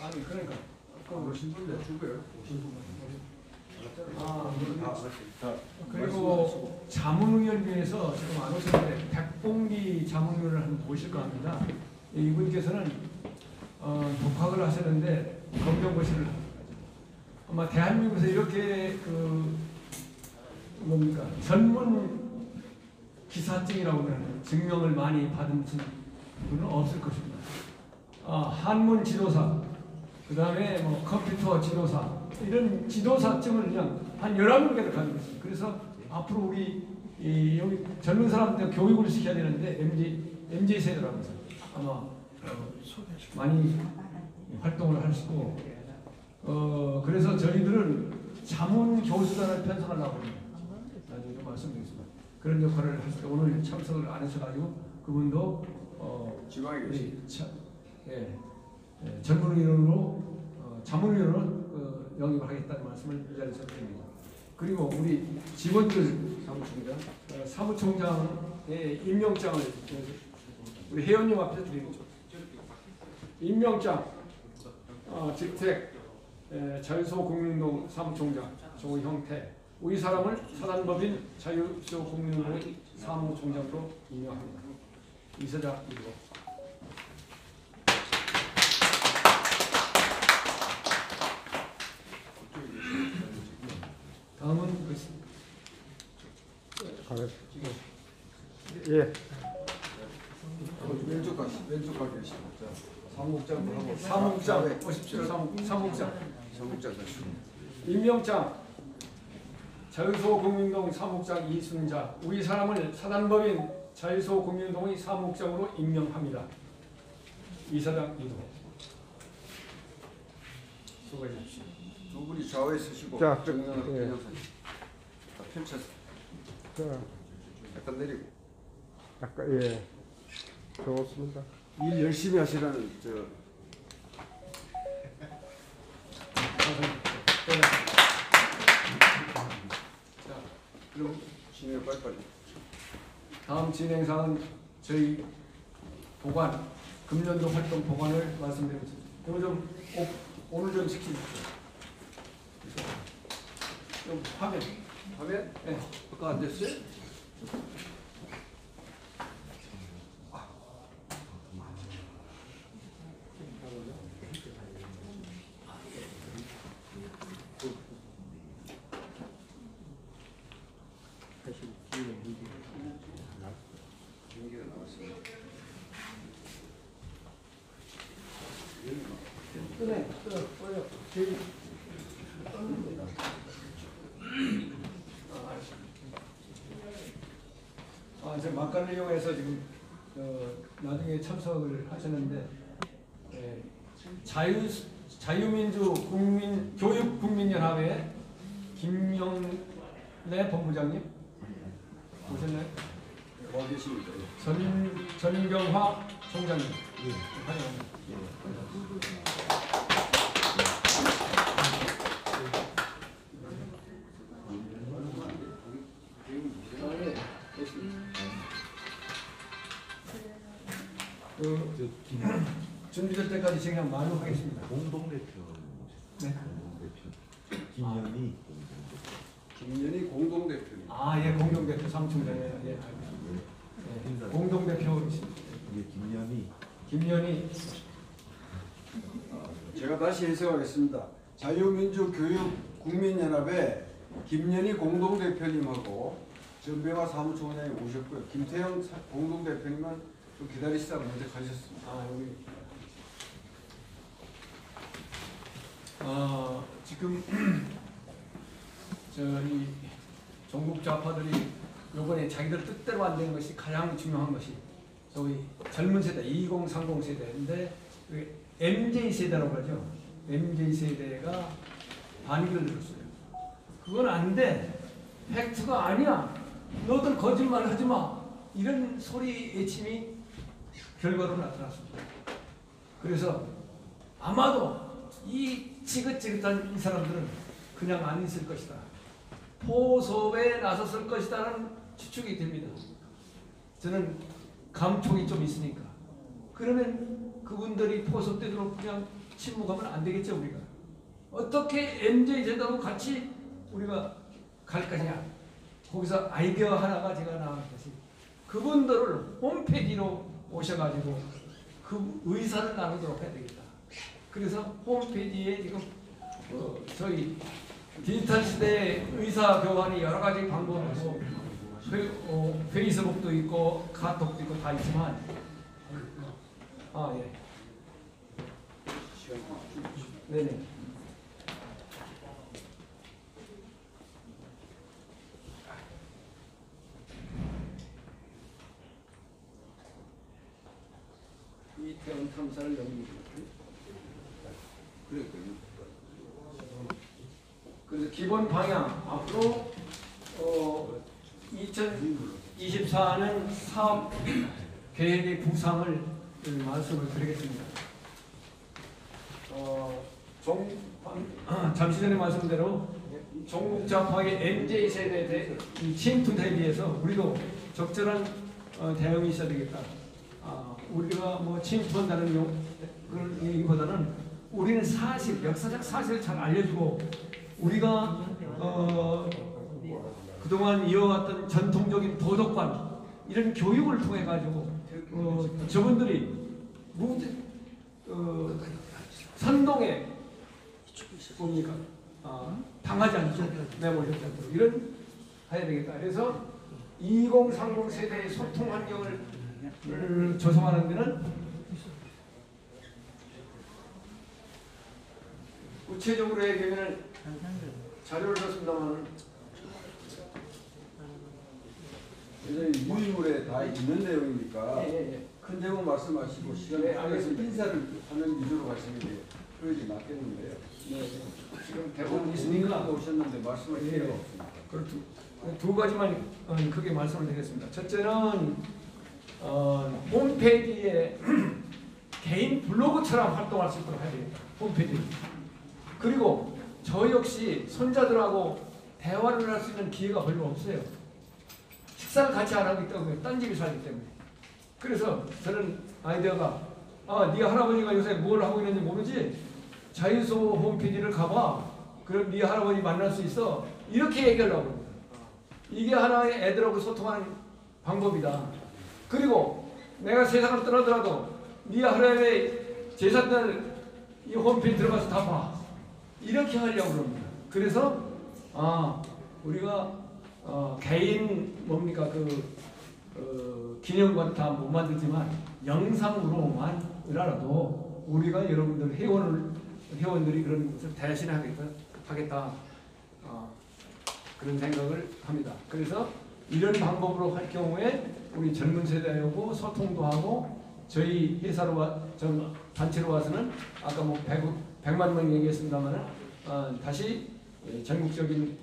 아니 그러니까 오신 분들 주고요. 그리고 자문위원회에서 지금 안 오셨는데 백봉기 자문위원을 한번 보실까 합니다. 이분께서는 독학을 하셨는데 검정고시를 아마 대한민국에서 이렇게 전문 기사증이라고 하는 증명을 많이 받은 분은 없을 것입니다. 한문 지도사, 그 다음에 컴퓨터 지도사, 이런 지도사증을 그냥 한 11개를 가지고 있습니다. 그래서 앞으로 우리 여기 젊은 사람들 교육을 시켜야 되는데 MZ 세대라면서 아마 많이 활동을 하시고 그래서 저희들은 자문 교수단을 편성하려고 합니다. 나중에 좀 말씀드리겠습니다. 그런 역할을 하실 때 오늘 참석을 안 하셔가지고 그분도 지방에 계시. 전문위원으로 자문위원으로 영입을 하겠다는 말씀을 이 자리에서 드립니다. 그리고 우리 직원들 사무총장의 임명장을 우리 회원님 앞에서 드리죠. 임명장 직책 자유소국민운동 사무총장 조형태, 이 사람을 사단법인 자유소국민운동 사무총장으로 임명합니다. 이사장 이거. 다음은 예. 왼쪽 가 계시죠. 사무국장도 하고 사무국장 오십시오. 사무국장 가시죠. 임명장 자유소국민운동 사무국장 이순자, 우리 사람을 사단법인 자유소국민운동의 사무국장으로 임명합니다. 이사장 이도. 수고해 주십시오. 두 분이 좌우에 서시고 자, 정면으로 예. 그냥 서시고 다 펼쳐서 자, 약간 내리고 아까 좋습니다. 일 열심히 하시라는 자, 그럼 진행 빨리빨리. 다음 진행사항은 저희 보관, 금년도 활동 보관을 말씀드리겠습니다. 이거 좀 오늘 좀 시키십시오. 좀 화면. 네. 아까 안 됐어요? 제 막간을 이용해서 지금 나중에 참석을 하셨는데 자유민주 교육국민연합의 김영래 본부장님 오셨나요? 와 계십니다. 전경화 총장님 환영합니다. 준비될 때까지 그냥 만족하겠습니다. 공동대표. 네. 김연희 김연희 공동대표. 예, 공동대표 삼총장. 예, 공동대표 김연희. 제가 다시 해석하겠습니다. 자유민주교육국민연합의 김연희 공동대표님하고 전병화 사무총장이 오셨고요. 김태형 공동대표님은 좀 기다리시다가 먼저 가셨습니다. 여기. 지금 저희 전국 좌파들이 요번에 자기들 뜻대로 안 되는 것이 가장 중요한 것이 저희 젊은 세대 2030 세대인데 MZ 세대라고 그러죠. MZ 세대가 반기를 들었어요. 그건 안 돼. 팩트가 아니야. 너들 거짓말 하지 마. 이런 소리 외침이 결과로 나타났습니다. 그래서 아마도 이 지긋지긋한 이 사람들은 그냥 안 있을 것이다. 포섭에 나섰을 것이다라는 추측이 됩니다. 저는 감촉이 좀 있으니까. 그러면 그분들이 포섭되도록 그냥 침묵하면 안 되겠죠, 우리가. 어떻게 MZ 세대하고 같이 우리가 갈 거냐. 거기서 아이디어 하나가 제가 나온 것이 그분들을 홈페이지로 오셔가지고 그 의사를 나누도록 해야 되겠다. 그래서 홈페이지에 지금 저희 디지털 시대의 의사 교환이 여러 가지 방법이 있고 페이스북도 있고 카톡도 있고 다 있지만 예. 네네. 이태원 탐사를 연구해. 그래서 기본 방향 앞으로 2024년 사업 계획의 구상을 말씀을 드리겠습니다. 잠시 전에 말씀대로 전국 좌파의 MZ 세대에 대해 침투 대비해서 우리도 적절한 대응이 있어야 되겠다. 우리가 뭐 침투한다는 그런 얘기보다는 우리는 사실, 역사적 사실을 잘 알려주고 우리가 그동안 이어왔던 전통적인 도덕관 이런 교육을 통해 가지고 저분들이 선동에 뭡니까 당하지 않죠. 내몰렸지 않도록 이런 해야 되겠다. 그래서 2030 세대의 소통 환경을 조성하는 데는 구체적으로 얘기하면 자료를 썼습니다만 유인물에 다 있는 내용이니까 예. 큰 제목 말씀하시고 시간에 안에서 인사를 하는 위주로 가시는 게 효율이 맞겠는데요. 지금 대본 있으니까 오셨는데 말씀할 필요가 없습니다. 그렇죠. 두 가지만 크게 말씀을 드리겠습니다. 첫째는 홈페이지에 개인 블로그처럼 활동할 수 있도록 해야 되겠다. 홈페이지. 그리고 저 역시 손자들하고 대화를 할 수 있는 기회가 별로 없어요. 식사를 같이 안 하고 있다고요. 딴 집에 살기 때문에. 그래서 저는 아이디어가 네 할아버지가 요새 뭘 하고 있는지 모르지? 자유소 홈페이지를 가봐. 그럼 네 할아버지 만날 수 있어. 이렇게 얘기하려고 합니다. 이게 하나의 애들하고 소통하는 방법이다. 그리고 내가 세상을 떠나더라도 네 할아버지 재산들 이 홈페이지 들어가서 다 봐. 이렇게 하려고 합니다. 그래서 우리가 개인 뭡니까 기념관 다 못 만들지만 영상으로만이라도 우리가 여러분들 회원을 회원들이 그런 것을 대신하겠다 그런 생각을 합니다. 그래서 이런 방법으로 할 경우에 우리 젊은 세대하고 소통도 하고 저희 회사로 전 단체로 와서는 아까 뭐 100만 명 얘기했습니다만 다시 전국적인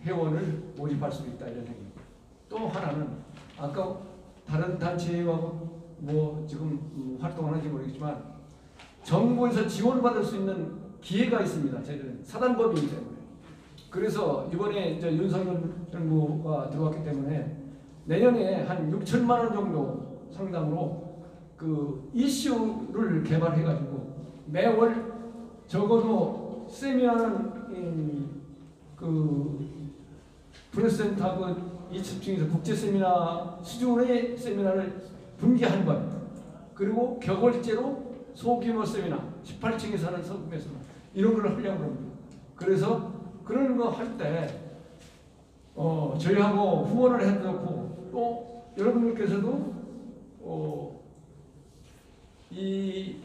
회원을 모집할 수 있다 이런 생각입니다. 또 하나는 아까 다른 단체와 뭐 지금 활동하는지 모르겠지만 정부에서 지원받을 수 있는 기회가 있습니다. 저희들은 사단법이기 때문에. 그래서 이번에 이제 윤석열 정부가 들어왔기 때문에 내년에 한 6천만 원 정도 상당으로 그 이슈를 개발해가지고 매월 적어도 세미나는 그 프레스센터하고 이측 중에서 국제 세미나 수준의 세미나를 분기 한 번, 그리고 격월제로 소규모 세미나 18층에서 하는 소규모 세미나 이런 걸 하려고 합니다. 그래서 그런 거 할 때 저희하고 후원을 해놓고 또 여러분들께서도 이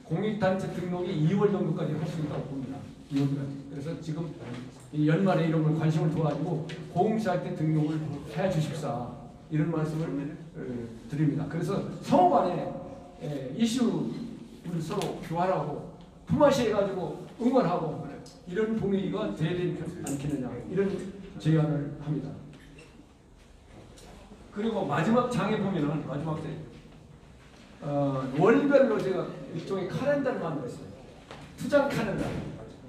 공익단체 등록이 2월 정도까지 할 수 있다고 봅니다. 2월까지. 그래서 지금 이 연말에 이런 걸 관심을 둬가지고 공익단체 등록을 해 주십사 이런 말씀을 드립니다. 그래서 성호 간에 이슈를 서로 교환하고 품앗이 해가지고 응원하고 이런 분위기가 돼야 되지 않겠느냐 이런 제안을 합니다. 그리고 마지막 장에 보면은 마지막 장에 월별로 제가 일종의 카렌다를 만들었어요. 투장 카렌다.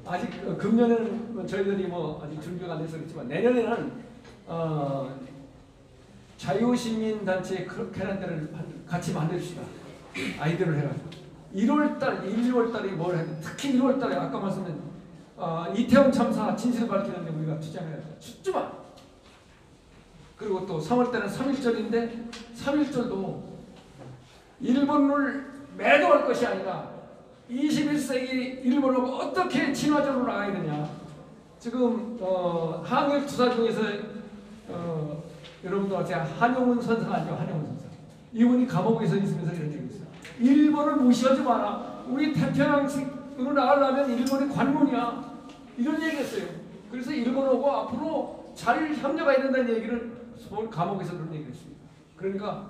아직 금년에는 저희들이 뭐 아직 준비가 안 돼서 그렇지만 내년에는 자유시민단체 카렌다를 같이 만들읍시다. 아이디어를 해가지고 1월달, 1월달에 뭘 해도 특히 1월달에 아까 말씀드린 이태원 참사 진실을 밝히는데 우리가 투쟁해야 춥지만 그리고 또 3월달은 3.1절인데 3.1절도 일본을 매도할 것이 아니라 21세기 일본하고 어떻게 친화적으로 나가야 되냐. 지금 항일 투사 중에서 여러분들 제가 한용운 선생 알죠? 한용운 선생. 이분이 감옥에서 있으면서 이런 얘기 있어요. 일본을 무시하지 마라. 우리 태평양으로 나가려면 일본이 관문이야. 이런 얘기했어요. 그래서 일본하고 앞으로 잘 협력해야 된다는 얘기를 서울 감옥에서 그런 얘기를 했습니다. 그러니까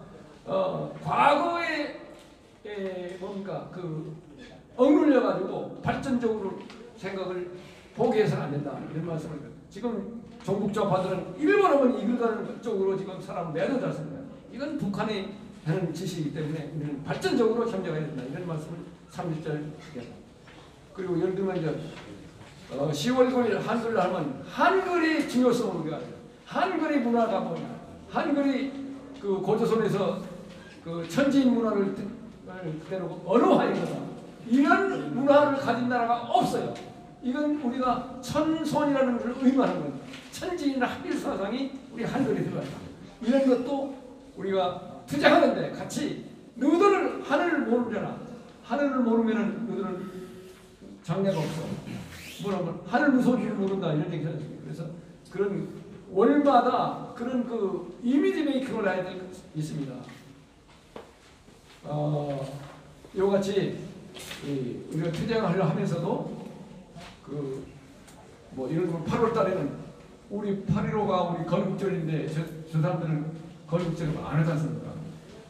과거에 뭡니까 그 억눌려 가지고 발전적으로 생각을 포기해서는 안 된다 이런 말씀을 지금 종북좌파들은 일본어만 이끌가는 쪽으로 지금 사람을 매도했습니다. 이건 북한이 하는 짓이기 때문에 우리는 발전적으로 협력해야 된다 이런 말씀을 3.1절 드립니다. 그리고 예를 들면 이제 10월 9일 한글로 하면 한글이 중요성을 우리가 알죠. 한글의 문화가 뭐냐? 한글이 그 고조선에서 그 천지인 문화를 그대로 언어화해거나 이런 문화를 가진 나라가 없어요. 이건 우리가 천손이라는 것을 의미하는 겁니다. 천지인 합일 사상이 우리 한글에 들어간다. 이런 것도 우리가 투쟁하는데 같이 너희들은 하늘을 모르잖아. 하늘을 모르면은 너희들은 장래가 없어. 뭐라고 하늘 무서운 줄 모른다 이런 얘기를 하습니다. 그래서 그런 월마다 그런 그 이미지 메이킹을 해야 될 것이 있습니다. 이같이 우리가 투쟁을 하면서도 그 뭐 예를 들면 8월 달에는 우리 8.15가 우리 건국절인데 저 사람들은 건국절을 안 하지 않습니까?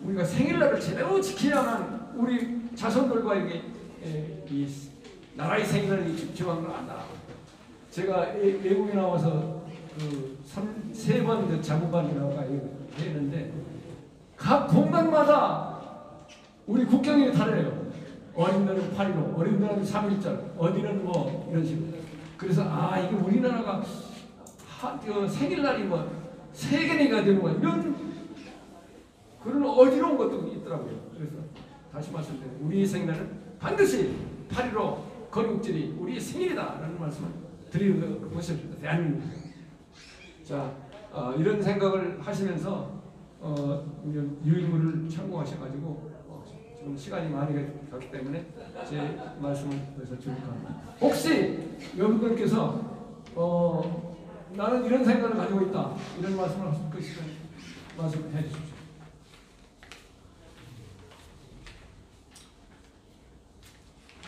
우리가 생일날을 제대로 지켜야만 우리 자손들과에게 이 나라의 생일을 집중한 걸 안다. 제가 외국에 나와서 그 3번 자문반이라고 했는데 각 공간마다 우리 국경이 다르요. 어린 데는 8.15, 어린 데는 3.1절, 어디는 뭐 이런 식으로. 그래서 이게 우리나라가 생일날이 뭐 3개니까 되는 거야. 이런 그런 어지러운 것도 있더라고요. 그래서 다시 말씀드려요. 우리의 생일날은 반드시 8.15 건국절이 우리의 생일이다라는 말씀을 드리는 것입니다. 대한민국. 자, 이런 생각을 하시면서 유인물을 참고하셔가지고 지금 시간이 많이 갔기 때문에 제 말씀을 여기서 줄입니다. 혹시 여러분들께서 나는 이런 생각을 가지고 있다 이런 말씀을 하실 것이면 말씀을 해주십시오.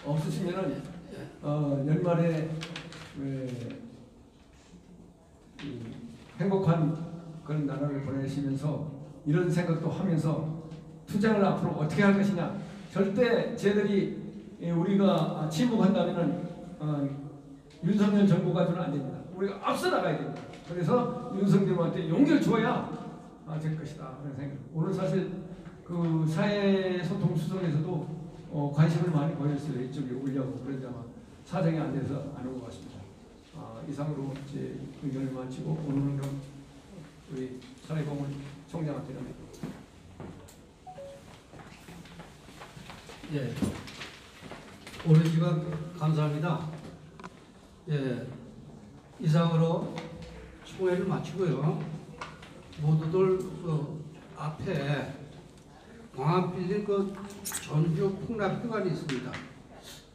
없으시면은 연말에 행복한 그런 나라를 보내시면서 이런 생각도 하면서 투쟁을 앞으로 어떻게 할 것이냐. 절대 쟤들이 우리가 침묵한다면은 윤석열 정부 가지고는 안 됩니다. 우리가 앞서 나가야 됩니다. 그래서 윤석열한테 용기를 줘야 될 것이다 그런 생각. 오늘 사실 그 사회소통 수석에서도 관심을 많이 보였어요. 이쪽에 오려고. 그런데 아마 사정이 안 돼서 안 온 것 같습니다. 이상으로 제 의견을 마치고 오늘은 그럼 우리 사회공헌 총장한테는 예, 오랜 시간 감사합니다. 예, 이상으로 총회를 마치고요. 모두들 그 앞에 광안빌딩 그 전주 풍납회관이 있습니다.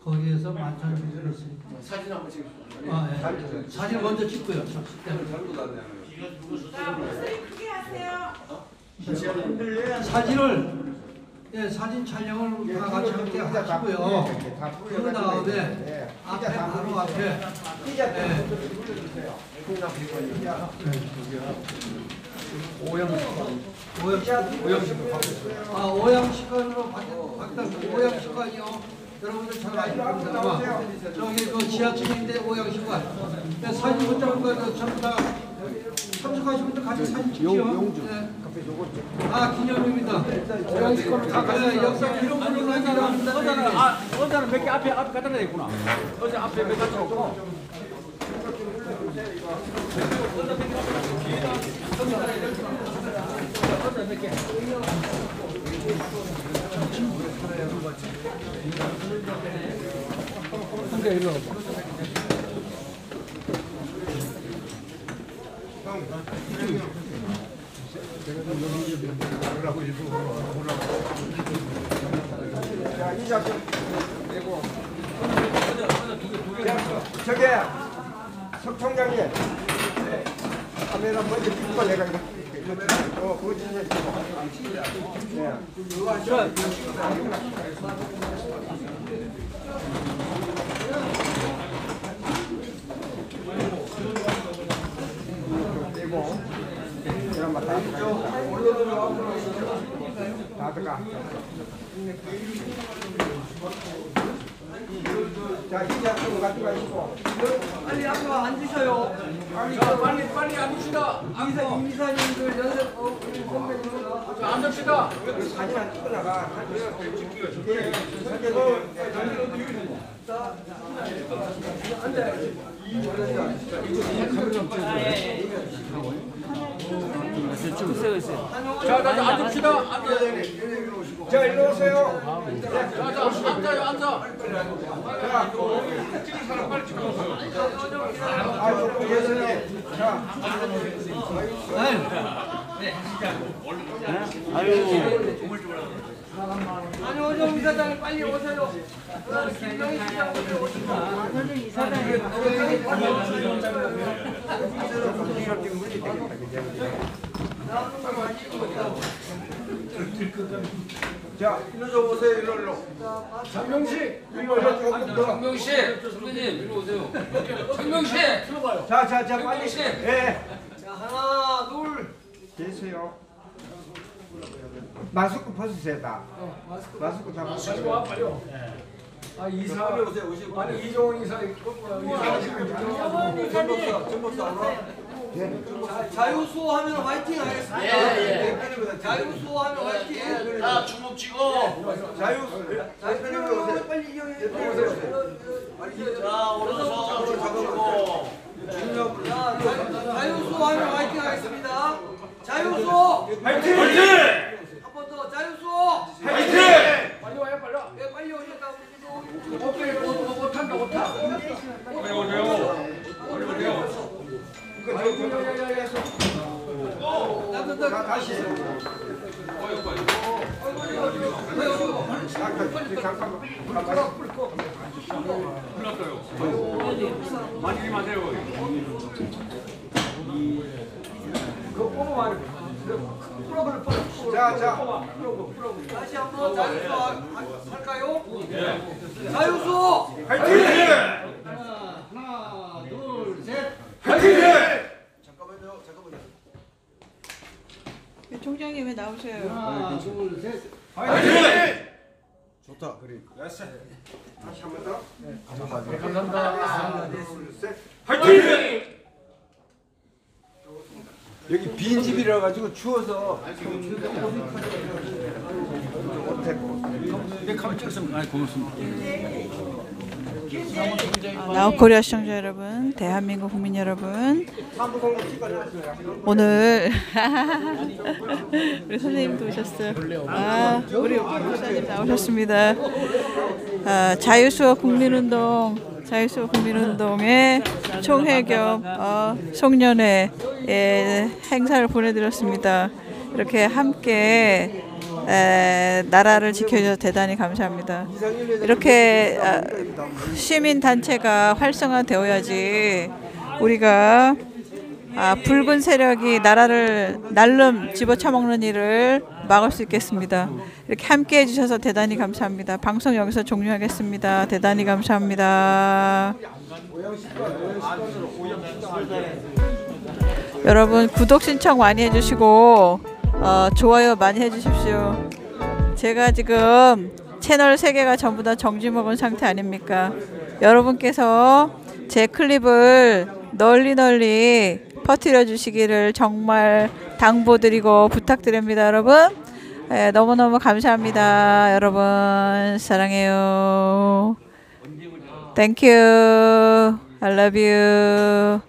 거기에서 만찬 준비를 했습니다. 사진 한번 찍읍시다. 예. 사진 먼저 찍고요. 잘못 안 되는 크게 하세요. 사진을 사진 촬영을 다 같이 함께 하시고요. 그 다음에 앞에 바로 앞에 오양식관으로 바뀌었습니다. 오양식관이요. 여러분들 잘 아시는 겁니다만 저기 그 지하철인데 오양식관 사진 못 잡은 거 전부 다 참석하신 분들 같이 사진 찍죠. 기념입니다. 오양식관으로 다 역사 기록물로 하니까 어제는 몇 개 앞에 갖다 놔있구나. 어제 앞에 몇 개 갖다 놓고. 이 작품 내고 저게 석 총장님 카메라 먼저 찍고 내가 이거 그거 진짜 다 들어가. 자, 이 작품 가지고 가시고. 빨리 앞으로 앉으셔요. 빨리 앉읍시다. 이사님들 연습 선배님들 앉읍시다. 사진 안 찍고 나가. 자, 앉읍시다. 자, 일로 오세요. 앉아. 조금 계세요. 자, 안효정 이사장님 빨리 오세요. 김명희 시장 빨리 오시고. 자, 일로 좀 오세요. 일로. 장명식 일로 조금 더. 장명식 선배님 이리 오세요. 장명식 자, 빨리. 예. 자, 하나, 둘. 계세요. 마스크 벗으세요, 다. 마스크 다 벗으세요. 와 빨리요. 이사 아니 이종원 이사 자유수호하면 화이팅 하겠습니다. 예. 자유수호하면 화이팅. 자, 주먹 쥐고. 자유수호하면 빨리 이용해 주세요. 자, 오른손 잡고. 자, 자유수호하면 화이팅 하겠습니다. 자유수호 화이팅! 한 번 더 자유수호 화이팅! 빨리 와요 빨리 와. 네, 빨리 오셨다. 오케이 못한다. 빨리 오세요. 다시. 만지지 마세요. 그거 뽑아와요. 프로그램 자. 다시 한번 자유수 할까요? 자유수 화이팅! 하나 둘 셋. 총장님 왜 나오세요? 하나 둘 셋. 좋다. 그래. 다시 한 번 더. 감사합니다. 하나, 둘, 셋. 화이팅! 여기 빈 집이라 가지고 추워서 나우코리아 시청자 여러분, 대한민국 국민 여러분, 오늘 우리 선생님도 오셨어요. 우리 목사님 나오셨습니다. 자유수호 국민운동의 총회 겸 송년회 행사를 보내드렸습니다. 이렇게 함께 나라를 지켜주셔서 대단히 감사합니다. 이렇게 시민 단체가 활성화되어야지 우리가 붉은 세력이 나라를 날름 집어쳐먹는 일을 막을 수 있겠습니다. 이렇게 함께 해주셔서 대단히 감사합니다. 방송 여기서 종료하겠습니다. 대단히 감사합니다. 여러분 구독 신청 많이 해주시고 좋아요 많이 해주십시오. 제가 지금 채널 3개가 전부 다 정지 먹은 상태 아닙니까? 여러분께서 제 클립을 널리 퍼뜨려 주시기를 정말 당부드리고 부탁드립니다. 여러분 너무너무 감사합니다. 여러분 사랑해요. Thank you. I love you.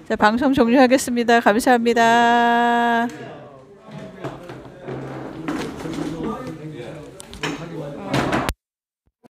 자, 방송 종료하겠습니다. 감사합니다.